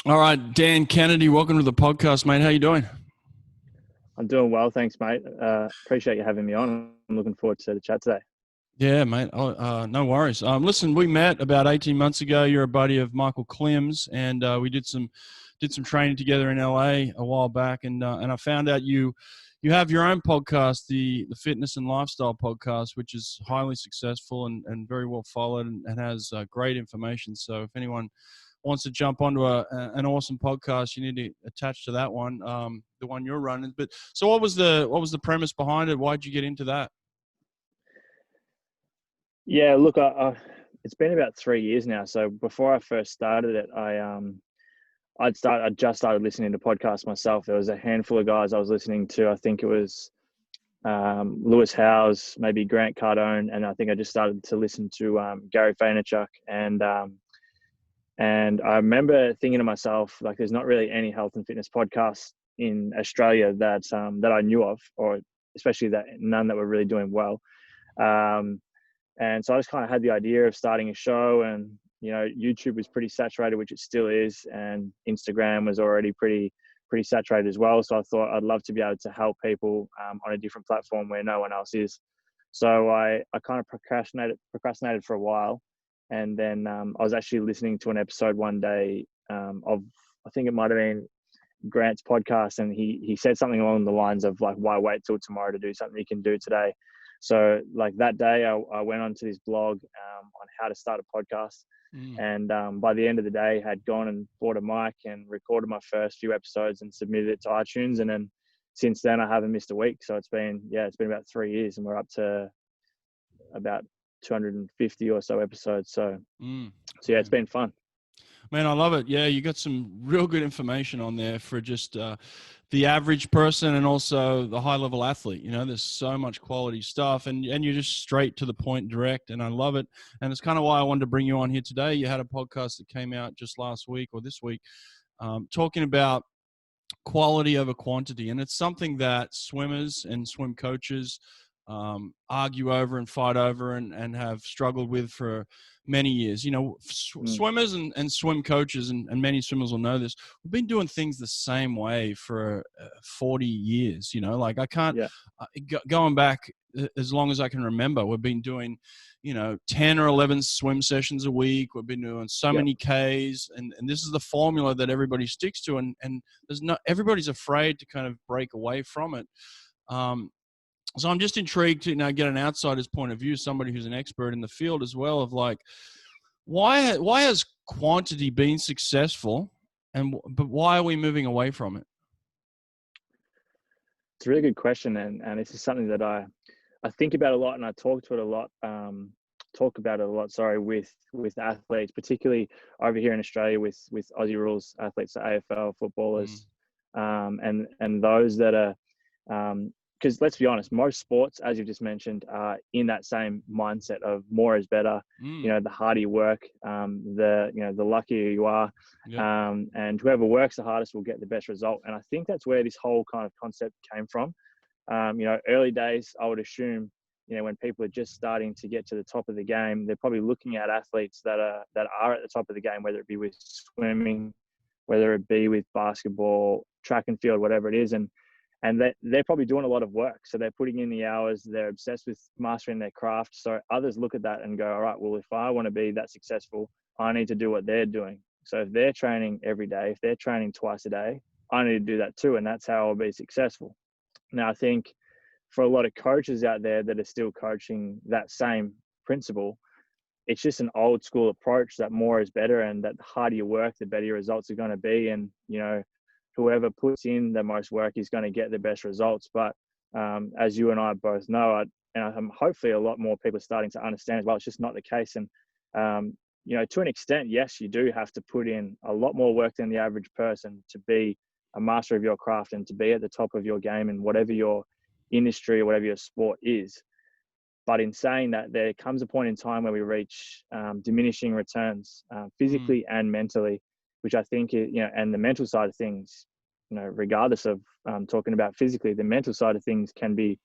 All right, Dan Kennedy, welcome to the podcast, mate. How you doing? I'm doing well, thanks, mate. Appreciate you having me on. I'm looking forward to the chat today. Yeah, mate. Oh, no worries. Listen, we met about 18 months ago. You're a buddy of Michael Klim's, and we did some training together in LA a while back, and I found out you have your own podcast, the Fitness and Lifestyle podcast, which is highly successful and very well followed and has great information. So if anyone wants to jump onto an awesome podcast, you need to attach to that one, the one you're running. But so, what was the premise behind it? Why'd you get into that? Yeah, look, it's been about 3 years now. So before I first started it, I just started listening to podcasts myself. There was a handful of guys I was listening to. I think it was Lewis Howes, maybe Grant Cardone, and I think I just started to listen to Gary Vaynerchuk. And I remember thinking to myself, like, there's not really any health and fitness podcasts in Australia that I knew of, or especially that none that were really doing well. Um, and so I just kind of had the idea of starting a show, and YouTube was pretty saturated, which it still is, and Instagram was already pretty saturated as well. So I thought I'd love to be able to help people on a different platform where no one else is. So I kind of procrastinated for a while, and then I was actually listening to an episode one day of, I think it might have been Grant's podcast, and he said something along the lines of like, why wait till tomorrow to do something you can do today? So like that day, I went onto this blog on how to start a podcast, Mm. and by the end of the day, had gone and bought a mic and recorded my first few episodes and submitted it to iTunes, and then since then I haven't missed a week. So it's been about 3 years, and we're up to about 250 or so episodes. Mm. So yeah, Yeah. it's been fun. Man, I love it. Yeah, you got some real good information on there for just the average person and also the high level athlete. There's so much quality stuff, and you're just straight to the point, direct, and I love it. And it's kind of why I wanted to bring you on here today. You had a podcast that came out just last week or this week, talking about quality over quantity, and it's something that swimmers and swim coaches argue over and fight over and have struggled with for many years. Mm. Swimmers and swim coaches, and many swimmers will know this, we've been doing things the same way for 40 years. Like I can't, Yeah. going back as long as I can remember, we've been doing 10 or 11 swim sessions a week. We've been doing so Yeah. many Ks, and this is the formula that everybody sticks to, and there's not, everybody's afraid to kind of break away from it. So I'm just intrigued to get an outsider's point of view, somebody who's an expert in the field as well, of like, why has quantity been successful, but why are we moving away from it? It's a really good question, and this is something that I think about a lot, and I talk to it a lot. Talk about it a lot. Sorry, with athletes, particularly over here in Australia, with Aussie rules athletes, so AFL Mm, footballers, and those that are, because let's be honest, most sports, as you've just mentioned, are in that same mindset of more is better. mm, The harder you work, the luckier you are, yep. and whoever works the hardest will get the best result. And I think that's where this whole kind of concept came from. Early days, I would assume, when people are just starting to get to the top of the game, they're probably looking at athletes that are at the top of the game, whether it be with swimming, whether it be with basketball, track and field, whatever it is, and they're probably doing a lot of work. So they're putting in the hours. They're obsessed with mastering their craft. So others look at that and go, all right, well, if I want to be that successful, I need to do what they're doing. So if they're training every day, if they're training twice a day, I need to do that too. And that's how I'll be successful. Now, I think for a lot of coaches out there that are still coaching that same principle, it's just an old school approach that more is better, and that the harder you work, the better your results are going to be. And, whoever puts in the most work is going to get the best results. But as you and I both know, and hopefully a lot more people are starting to understand as well, it's just not the case. And, to an extent, yes, you do have to put in a lot more work than the average person to be a master of your craft and to be at the top of your game in whatever your industry or whatever your sport is. But in saying that, there comes a point in time where we reach diminishing returns, Mm, physically and mentally, which I think, and the mental side of things, regardless of talking about physically, the mental side of things can be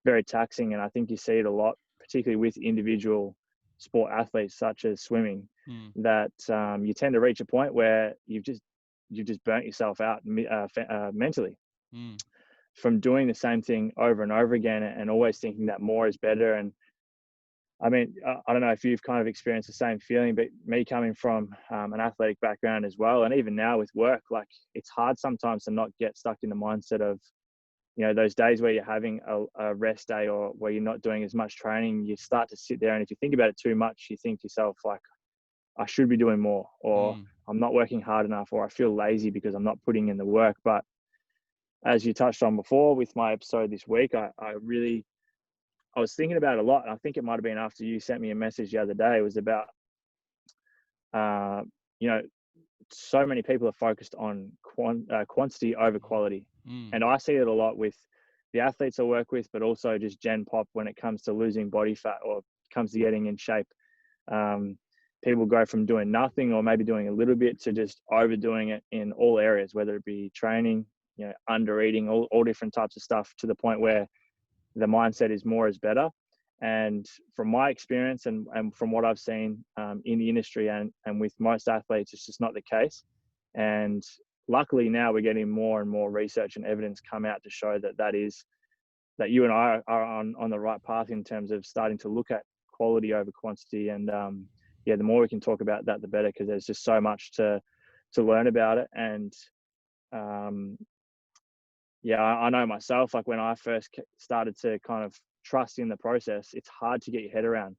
very taxing. And I think you see it a lot, particularly with individual sport athletes such as swimming, mm, that you tend to reach a point where you've just burnt yourself out mentally Mm. from doing the same thing over and over again, and always thinking that more is better. And I mean, I don't know if you've kind of experienced the same feeling, but me coming from an athletic background as well, and even now with work, like it's hard sometimes to not get stuck in the mindset of, those days where you're having a rest day or where you're not doing as much training. You start to sit there, and if you think about it too much, you think to yourself like, I should be doing more, or Mm. I'm not working hard enough, or I feel lazy because I'm not putting in the work. But as you touched on before with my episode this week, I was thinking about it a lot. And I think it might have been after you sent me a message the other day. It was about, uh, you know, so many people are focused on quantity over quality. Mm. And I see it a lot with the athletes I work with, but also just Gen Pop when it comes to losing body fat or comes to getting in shape. People go from doing nothing or maybe doing a little bit to just overdoing it in all areas, whether it be training, under eating, all different types of stuff, to the point where the mindset is more is better. And from my experience and from what I've seen in the industry and with most athletes, it's just not the case. And luckily now we're getting more and more research and evidence come out to show that you and I are on the right path in terms of starting to look at quality over quantity. And the more we can talk about that, the better, because there's just so much to learn about it. And I know myself, like when I first started to kind of trust in the process, it's hard to get your head around,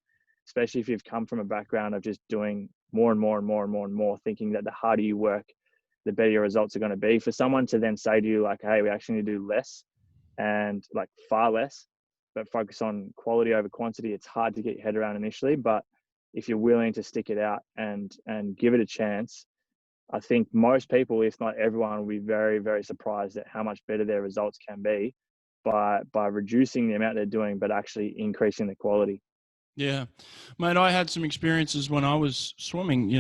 especially if you've come from a background of just doing more and more and more and more and more, thinking that the harder you work, the better your results are going to be. For someone to then say to you like, hey, we actually need to do less, and like far less, but focus on quality over quantity, it's hard to get your head around initially. But if you're willing to stick it out and give it a chance, I think most people, if not everyone, will be very, very surprised at how much better their results can be by reducing the amount they're doing, but actually increasing the quality. Yeah, mate, I had some experiences when I was swimming,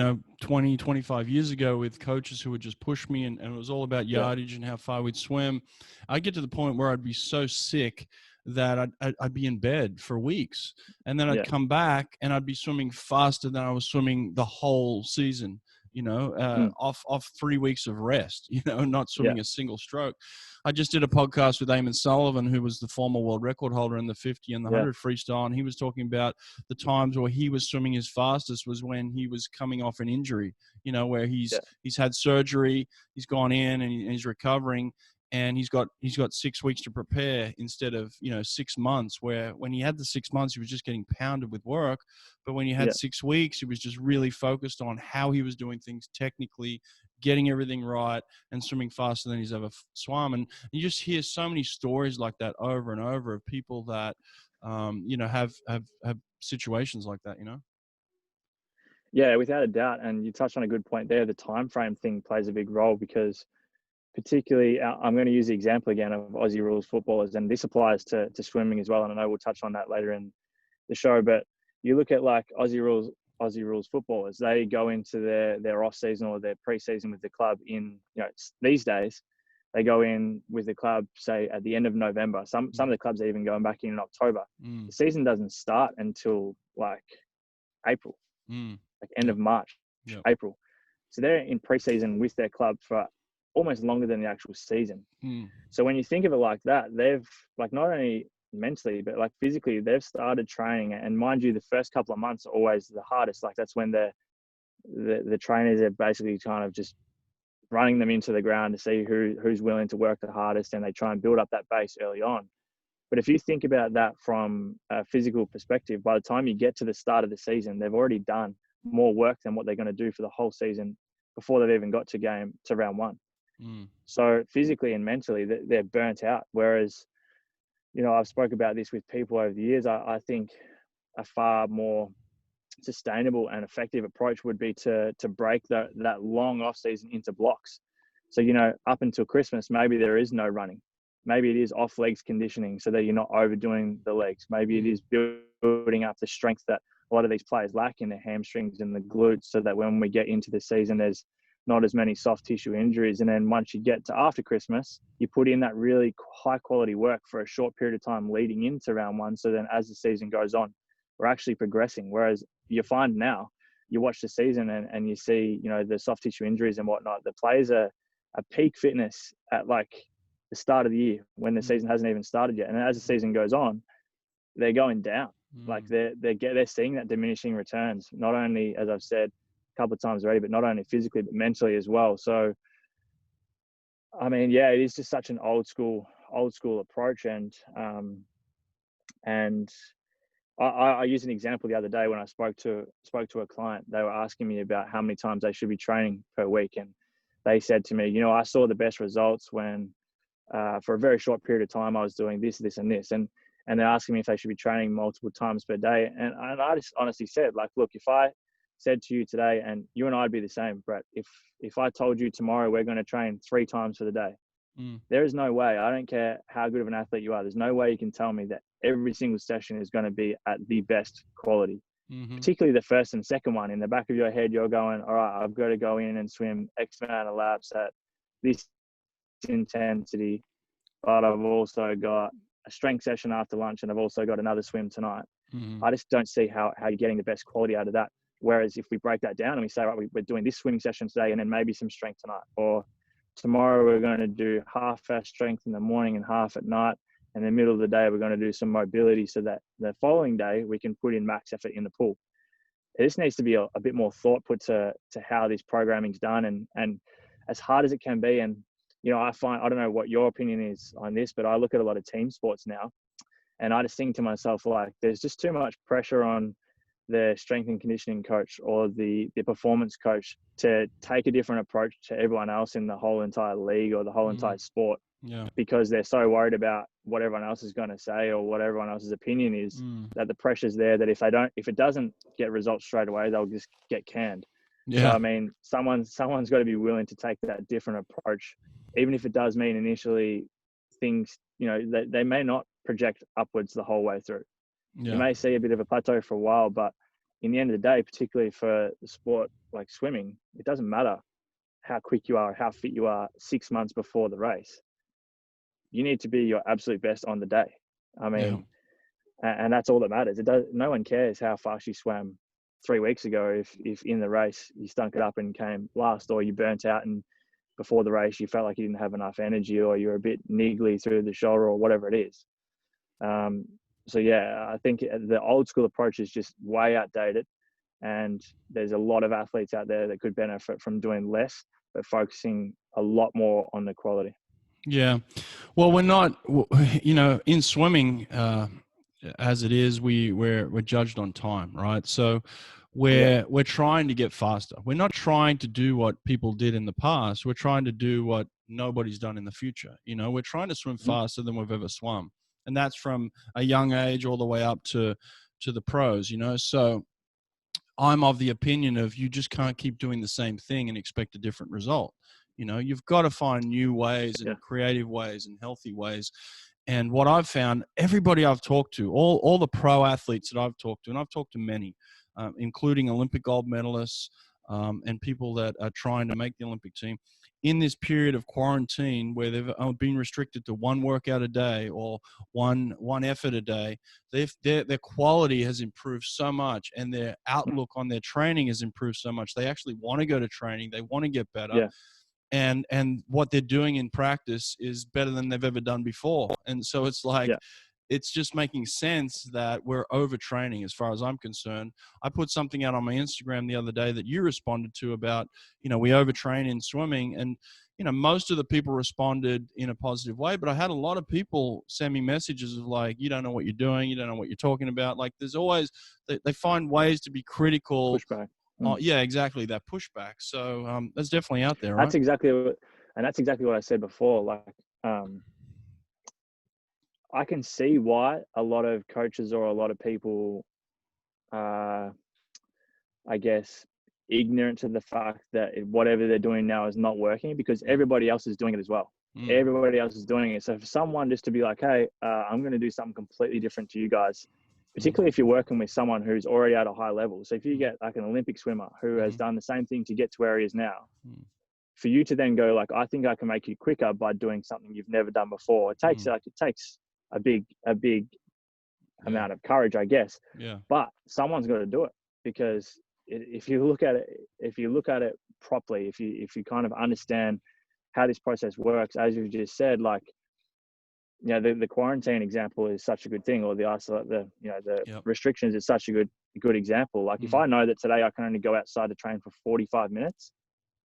20, 25 years ago, with coaches who would just push me, and it was all about Yeah, yardage and how far we'd swim. I'd get to the point where I'd be so sick that I'd be in bed for weeks, and then I'd yeah, come back and I'd be swimming faster than I was swimming the whole season, mm, off 3 weeks of rest, not yeah, swimming a single stroke. I just did a podcast with Eamon Sullivan, who was the former world record holder in the 50 and the yeah, 100 freestyle, and he was talking about the times where he was swimming his fastest was when he was coming off an injury, where yeah, he's had surgery, he's gone in and he's recovering, and he's got 6 weeks to prepare instead of 6 months, where when he had the 6 months he was just getting pounded with work, but when you had yeah. 6 weeks he was just really focused on how he was doing things technically, getting everything right, and swimming faster than he's ever swum. And you just hear so many stories like that over and over of people that have situations like that. Yeah, without a doubt. And you touched on a good point there. The time frame thing plays a big role, because particularly, I'm going to use the example again of Aussie rules footballers, and this applies to swimming as well. And I know we'll touch on that later in the show, but you look at like Aussie rules footballers, they go into their off season or their pre-season with the club in, these days, they go in with the club, say at the end of November. Some of the clubs are even going back in October. Mm, The season doesn't start until like April, mm, like end yep, of March, yep, April. So they're in pre-season with their club for almost longer than the actual season. mm, So when you think of it like that, they've, like, not only mentally but like physically, they've started training. And mind you, the first couple of months are always the hardest. Like that's when the trainers are basically kind of just running them into the ground to see who's willing to work the hardest, and they try and build up that base early on. But if you think about that from a physical perspective, by the time you get to the start of the season, they've already done more work than what they're going to do for the whole season before they've even got to round one. mm, So physically and mentally, they're burnt out. Whereas, I've spoke about this with people over the years. I think a far more sustainable and effective approach would be to break that long off season into blocks. So, up until Christmas, maybe there is no running. Maybe it is off legs conditioning so that you're not overdoing the legs. Maybe it is building up the strength that a lot of these players lack in their hamstrings and the glutes, so that when we get into the season, there's not as many soft tissue injuries. And then once you get to after Christmas, you put in that really high quality work for a short period of time leading into round one. So then as the season goes on, we're actually progressing. Whereas you find now, you watch the season and you see, the soft tissue injuries and whatnot, the players are a peak fitness at like the start of the year when the season hasn't even started yet. And as the season goes on, they're going down. Like they're seeing that diminishing returns, not only, as I've said a couple of times already, but not only physically, but mentally as well. So, I mean, yeah, it is just such an old school approach. And I used an example the other day when I spoke to a client. They were asking me about how many times they should be training per week. And they said to me, I saw the best results when, for a very short period of time, I was doing this, this, and this. And they're asking me if they should be training multiple times per day. And I just honestly said, like, look, if I said to you today, and you and I'd be the same, Brett, if I told you tomorrow we're going to train 3 times for the day, there is no way, I don't care how good of an athlete you are, there's no way you can tell me that every single session is going to be at the best quality. Particularly the first and second one. In the back of your head, you're going, all right, I've got to go in and swim X amount of laps at this intensity, but I've also got a strength session after lunch, and I've also got another swim tonight. I just don't see how you're getting the best quality out of that. Whereas if we break that down and we say, right, we're doing this swimming session today and then maybe some strength tonight, or tomorrow we're going to do half our strength in the morning and half at night, and in the middle of the day we're going to do some mobility, so that the following day we can put in max effort in the pool. This needs to be a bit more thought put to how this programming's done, and as hard as it can be. And I find, I don't know what your opinion is on this, but I look at a lot of team sports now, and I just think to myself, like, there's just too much pressure on the strength and conditioning coach or the performance coach to take a different approach to everyone else in the whole entire league or the whole entire sport, because they're so worried about what everyone else is going to say or what everyone else's opinion is, that the pressure's there that if it doesn't get results straight away, they'll just get canned. So, I mean, someone's got to be willing to take that different approach, even if it does mean initially things, they may not project upwards the whole way through. You may see a bit of a plateau for a while, but in the end of the day, particularly for the sport like swimming, it doesn't matter how quick you are, how fit you are 6 months before the race. You need to be your absolute best on the day. I mean, and that's all that matters. No one cares how fast you swam 3 weeks ago if in the race you stunk it up and came last, or you burnt out and before the race you felt like you didn't have enough energy, or you're a bit niggly through the shoulder, or whatever it is. So yeah, I think the old school approach is just way outdated, and there's a lot of athletes out there that could benefit from doing less, but focusing a lot more on the quality. Yeah. Well, we're not, in swimming, as it is, we're judged on time, right? So we're trying to get faster. We're not trying to do what people did in the past. We're trying to do what nobody's done in the future. We're trying to swim faster than we've ever swum. And that's from a young age all the way up to the pros, So I'm of the opinion of you just can't keep doing the same thing and expect a different result. You've got to find new ways and creative ways and healthy ways. And what I've found, everybody I've talked to, all the pro athletes that I've talked to, and I've talked to many, including Olympic gold medalists and people that are trying to make the Olympic team, in this period of quarantine where they've been restricted to one workout a day or one effort a day, their quality has improved so much, and their outlook on their training has improved so much. They actually want to go to training. They want to get better. Yeah. And what they're doing in practice is better than they've ever done before. And so it's like, it's just making sense that we're overtraining as far as I'm concerned. I put something out on my Instagram the other day that you responded to about, we overtrain in swimming, and, most of the people responded in a positive way, but I had a lot of people send me messages of like, you don't know what you're doing. You don't know what you're talking about. Like there's always, they find ways to be critical. Pushback. Yeah, exactly. That pushback. So that's definitely out there, right? That's exactly what I said before. Like, I can see why a lot of coaches or a lot of people are, I guess, ignorant to the fact that whatever they're doing now is not working, because everybody else is doing it as well. Everybody else is doing it. So for someone just to be like, hey, I'm going to do something completely different to you guys, particularly if you're working with someone who's already at a high level. So if you get like an Olympic swimmer who has done the same thing to get to where he is now, for you to then go like, I think I can make you quicker by doing something you've never done before. It takes a big amount of courage, I guess. Yeah. But someone's got to do it, because if you look at it properly, if you kind of understand how this process works, as you just said, like, you know, the quarantine example is such a good thing, or the Yep. restrictions is such a good example. Like, if I know that today I can only go outside to train for 45 minutes,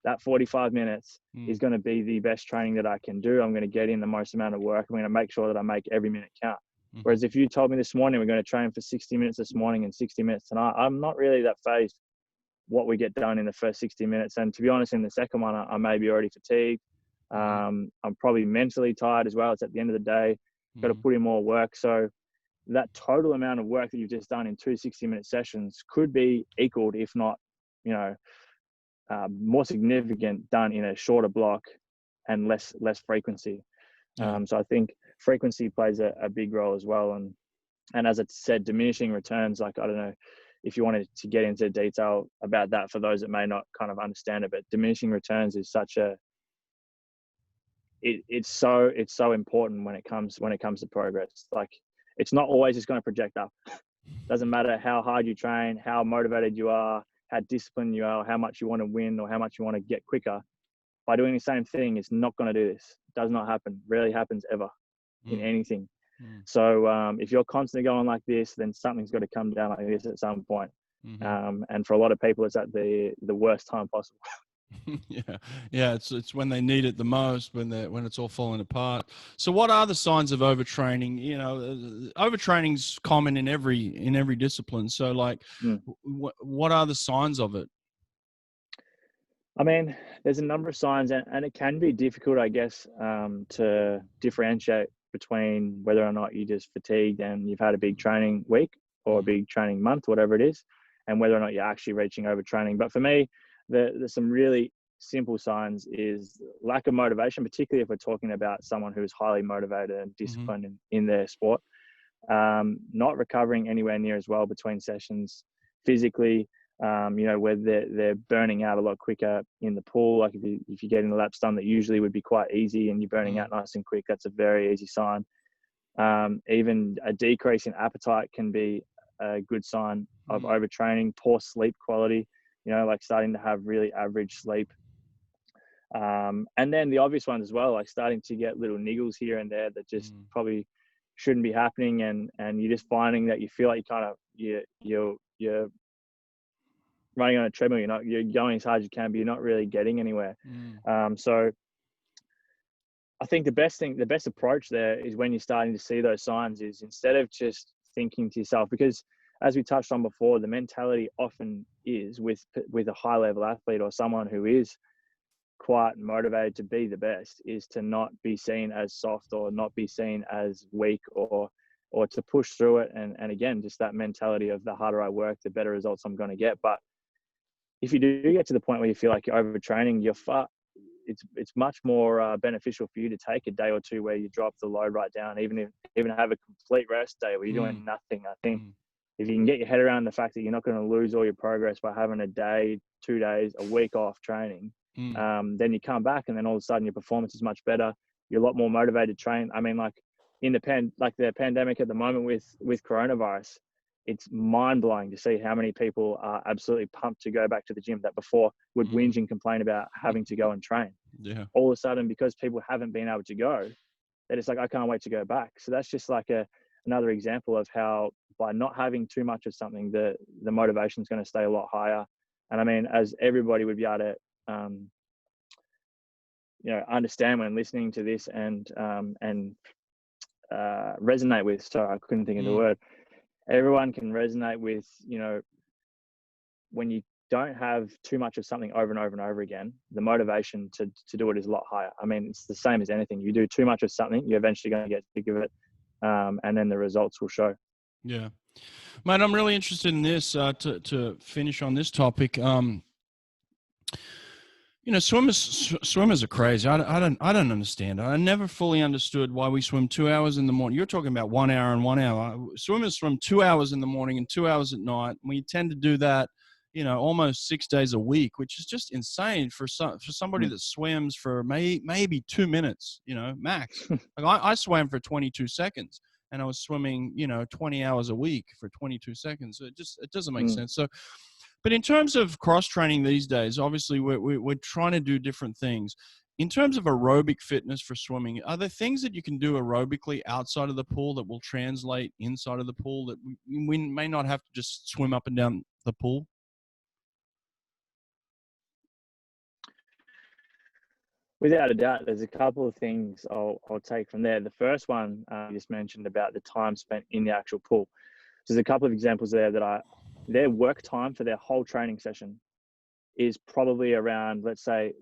that 45 minutes is going to be the best training that I can do. I'm going to get in the most amount of work. I'm going to make sure that I make every minute count. Whereas if you told me this morning we're going to train for 60 minutes this morning and 60 minutes tonight, I'm not really that phased what we get done in the first 60 minutes. And to be honest, in the second one, I may be already fatigued. I'm probably mentally tired as well. It's at the end of the day, got to put in more work. So that total amount of work that you've just done in 2 60-minute sessions could be equaled, if not, you know, more significant, done in a shorter block and less frequency. So I think frequency plays a big role as well. And as I said, diminishing returns, like, I don't know if you wanted to get into detail about that for those that may not kind of understand it, but diminishing returns is such a, it's so important when it comes to progress. Like, it's not always just going to project up. Doesn't matter how hard you train, how motivated you are, how disciplined you are, how much you want to win or how much you want to get quicker. By doing the same thing, it's not going to do this. It does not happen. Rarely happens ever in anything. So if you're constantly going like this, then something's got to come down like this at some point. And for a lot of people, it's at the worst time possible. Yeah. It's when they need it the most, when it's all falling apart. So what are the signs of overtraining? You know, overtraining's common in every discipline. So, like, what are the signs of it? I mean, there's a number of signs, and it can be difficult, I guess, to differentiate between whether or not you're just fatigued and you've had a big training week or a big training month, whatever it is, and whether or not you're actually reaching overtraining. But for me, there's some really simple signs is lack of motivation, particularly if we're talking about someone who is highly motivated and disciplined in their sport. Not recovering anywhere near as well between sessions physically, you know, where they're burning out a lot quicker in the pool. Like, if you're getting the laps done that usually would be quite easy and you're burning out nice and quick, that's a very easy sign. Even a decrease in appetite can be a good sign of overtraining. Poor sleep quality, you know, like starting to have really average sleep. And then the obvious ones as well, like starting to get little niggles here and there that just probably shouldn't be happening. And you're just finding that you feel like you're running on a treadmill. You're going as hard as you can, but you're not really getting anywhere. So I think the best approach there is when you're starting to see those signs is, instead of just thinking to yourself, because as we touched on before, the mentality often is with a high level athlete or someone who is quite motivated to be the best, is to not be seen as soft or not be seen as weak or to push through it. And again, just that mentality of the harder I work, the better results I'm going to get. But if you do get to the point where you feel like you're overtraining, it's much more beneficial for you to take a day or two where you drop the load right down, even have a complete rest day where you're doing nothing. I think if you can get your head around the fact that you're not going to lose all your progress by having a day, 2 days, a week off training, then you come back and then all of a sudden your performance is much better. You're a lot more motivated to train. I mean, like the pandemic at the moment with coronavirus, it's mind blowing to see how many people are absolutely pumped to go back to the gym that before would whinge and complain about having to go and train. Yeah. All of a sudden, because people haven't been able to go, they're just like, I can't wait to go back. So that's just like another example of how, by not having too much of something, the motivation is going to stay a lot higher. And I mean, as everybody would be able to, understand when listening to this and resonate with. Sorry, I couldn't think of the word. Everyone can resonate with, when you don't have too much of something over and over and over again, the motivation to do it is a lot higher. I mean, it's the same as anything. You do too much of something, you're eventually going to get sick of it, and then the results will show. Yeah, mate, I'm really interested in this. To finish on this topic, swimmers are crazy. I don't understand. I never fully understood why we swim 2 hours in the morning. You're talking about 1 hour and 1 hour. Swimmers swim 2 hours in the morning and 2 hours at night. We tend to do that, almost 6 days a week, which is just insane for somebody that swims for maybe 2 minutes, max. Like I swam for 22 seconds and I was swimming, 20 hours a week for 22 seconds. So it doesn't make sense. So, but in terms of cross training these days, obviously we're trying to do different things. In terms of aerobic fitness for swimming, are there things that you can do aerobically outside of the pool that will translate inside of the pool that we may not have to just swim up and down the pool? Without a doubt, there's a couple of things I'll take from there. The first one you just mentioned about the time spent in the actual pool. So there's a couple of examples there that their work time for their whole training session is probably around, let's say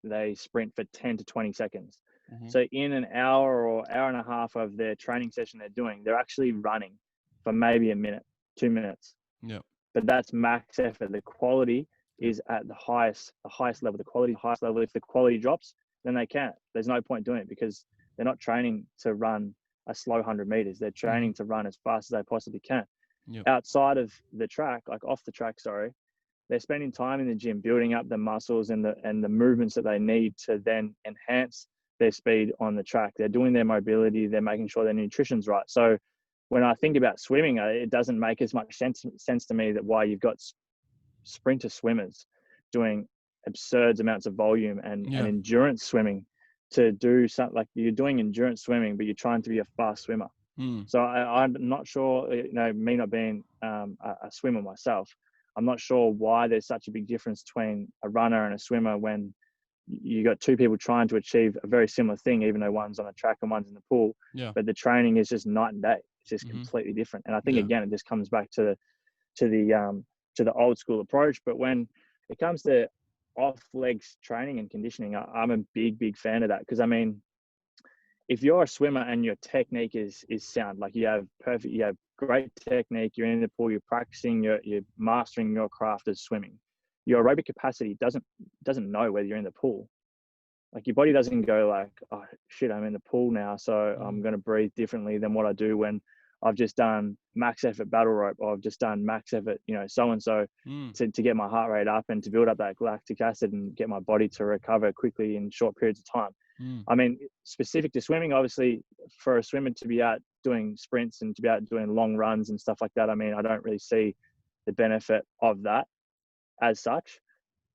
they sprint for 10 to 20 seconds. Mm-hmm. So in an hour or hour and a half of their training session they're doing, they're actually running for maybe a minute, 2 minutes. Yeah. But that's max effort. The quality is at the highest level. The quality, highest level. If the quality drops, then they can't. There's no point doing it because they're not training to run a slow 100 meters. They're training to run as fast as they possibly can. Yep. Outside of the track, like off the track, sorry, they're spending time in the gym building up the muscles and the movements that they need to then enhance their speed on the track. They're doing their mobility. They're making sure their nutrition's right. So when I think about swimming, it doesn't make as much sense to me that why you've got sprinter swimmers doing absurd amounts of volume and endurance swimming to do something like you're doing endurance swimming, but you're trying to be a fast swimmer. So I'm not sure, me not being a swimmer myself, I'm not sure why there's such a big difference between a runner and a swimmer when you got two people trying to achieve a very similar thing, even though one's on a track and one's in the pool. But the training is just night and day. It's just completely different. And I think again, it just comes back to the old school approach. But when it comes to off legs training and conditioning, I'm a big fan of that. Because I mean, if you're a swimmer and your technique is sound, like you have great technique, you're in the pool, you're practicing, you're mastering your craft as swimming, your aerobic capacity doesn't know whether you're in the pool. Like your body doesn't go like, oh shit, I'm in the pool now, so I'm going to breathe differently than what I do when I've just done max effort battle rope, or I've just done max effort, so-and-so to get my heart rate up and to build up that lactic acid and get my body to recover quickly in short periods of time. I mean, specific to swimming, obviously for a swimmer to be out doing sprints and to be out doing long runs and stuff like that, I mean, I don't really see the benefit of that as such.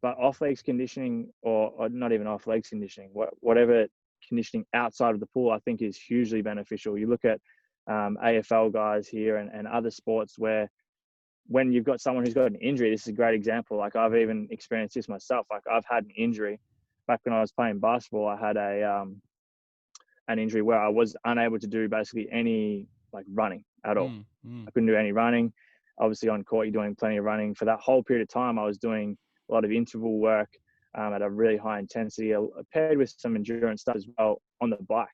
But off legs conditioning, or not even off legs conditioning, whatever conditioning outside of the pool, I think is hugely beneficial. You look at AFL guys here and other sports where when you've got someone who's got an injury, this is a great example. Like I've even experienced this myself. Like I've had an injury back when I was playing basketball. I had an injury where I was unable to do basically any like running at all. I couldn't do any running. Obviously on court, you're doing plenty of running. For that whole period of time, I was doing a lot of interval work at a really high intensity, paired with some endurance stuff as well on the bike,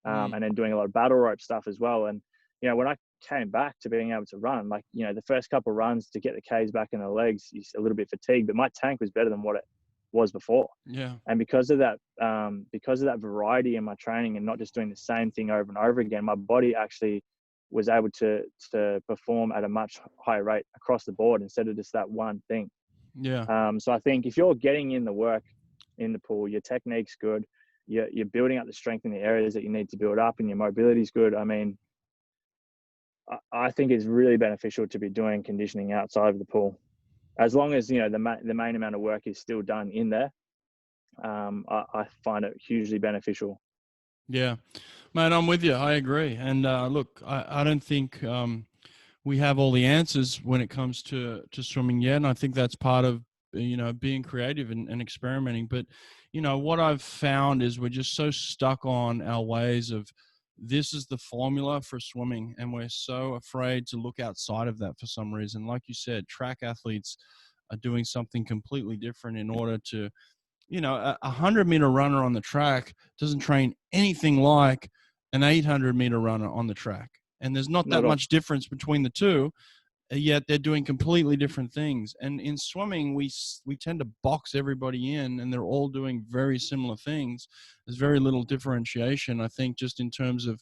and then doing a lot of battle rope stuff as well. And, when I came back to being able to run, like, the first couple of runs to get the Ks back in the legs, you're a little bit fatigued, but my tank was better than what it was before. Yeah. And because of that variety in my training and not just doing the same thing over and over again, my body actually was able to perform at a much higher rate across the board instead of just that one thing. Yeah. So I think if you're getting in the work in the pool, your technique's good, you're building up the strength in the areas that you need to build up, and your mobility's good. I mean, I think it's really beneficial to be doing conditioning outside of the pool, as long as the main amount of work is still done in there. I find it hugely beneficial. Yeah, mate, I'm with you. I agree. And look, I don't think we have all the answers when it comes to swimming yet. And I think that's part of, being creative and experimenting. But, what I've found is we're just so stuck on our ways of this is the formula for swimming. And we're so afraid to look outside of that for some reason. Like you said, track athletes are doing something completely different in order to, a 100-meter runner on the track doesn't train anything like an 800-meter runner on the track. And there's not that much difference between the two, yet they're doing completely different things. And in swimming, we tend to box everybody in, and they're all doing very similar things. There's very little differentiation. I think just in terms of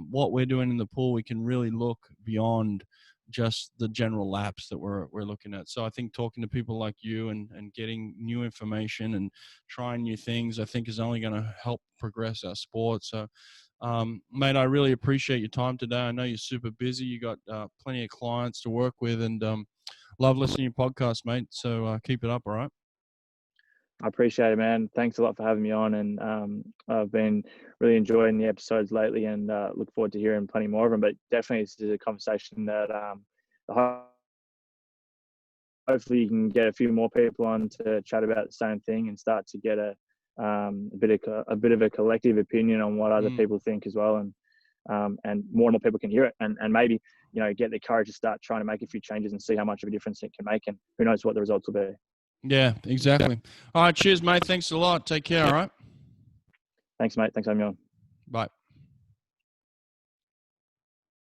what we're doing in the pool, we can really look beyond just the general laps that we're looking at. So I think talking to people like you and getting new information and trying new things, I think is only going to help progress our sport. So mate, I really appreciate your time today. I know you're super busy. You got plenty of clients to work with, and love listening to your podcast, mate. So keep it up. All right. I appreciate it, man. Thanks a lot for having me on, and I've been really enjoying the episodes lately, and look forward to hearing plenty more of them. But definitely, this is a conversation that hopefully you can get a few more people on to chat about the same thing and start to get a bit of a collective opinion on what other people think as well, and more and more people can hear it, and maybe get the courage to start trying to make a few changes and see how much of a difference it can make, and who knows what the results will be. Yeah, exactly. All right, cheers, mate. Thanks a lot. Take care. All right. Thanks, mate. Thanks for having me on. Bye.